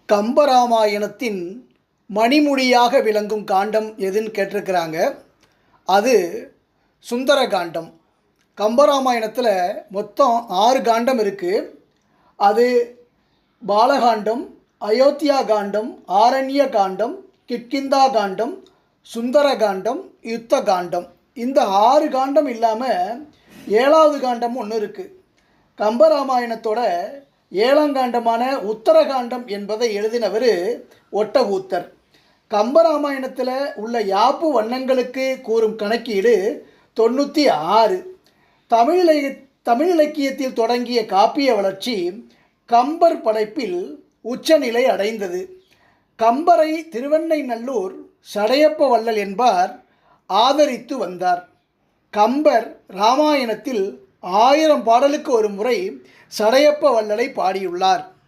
கம்பராமாயணத்தின் மணிமுடியாக விளங்கும் காண்டம் எதுன்னு கேட்டிருக்கிறாங்க. அது சுந்தர காண்டம். கம்பராமாயணத்தில் மொத்தம் 6 காண்டம் இருக்குது. அது பாலகாண்டம், அயோத்தியா காண்டம், ஆரண்ய காண்டம், கிட்கிந்தா காண்டம், சுந்தர காண்டம், யுத்த காண்டம். இந்த 6 காண்டம் இல்லாமல் 7வது காண்டம் ஒன்று இருக்குது. கம்பராமாயணத்தோட 7ஆம் காண்டமான உத்தரகாண்டம் என்பதை எழுதினவர் ஒட்டக்கூத்தர். கம்பராமாயணத்தில் உள்ள யாப்பு வண்ணங்களுக்கு கூறும் கணக்கீடு 96. தமிழ் இலக்கியத்தில் தொடங்கிய காப்பிய வளர்ச்சி கம்பர் படைப்பில் உச்சநிலை அடைந்தது. கம்பரை திருவெண்ணைநல்லூர் சடையப்ப வள்ளல் என்பார் ஆதரித்து வந்தார். கம்பர் இராமாயணத்தில் 1000 பாடலுக்கு ஒரு முறை சடையப்ப வள்ளலை பாடியுள்ளார்.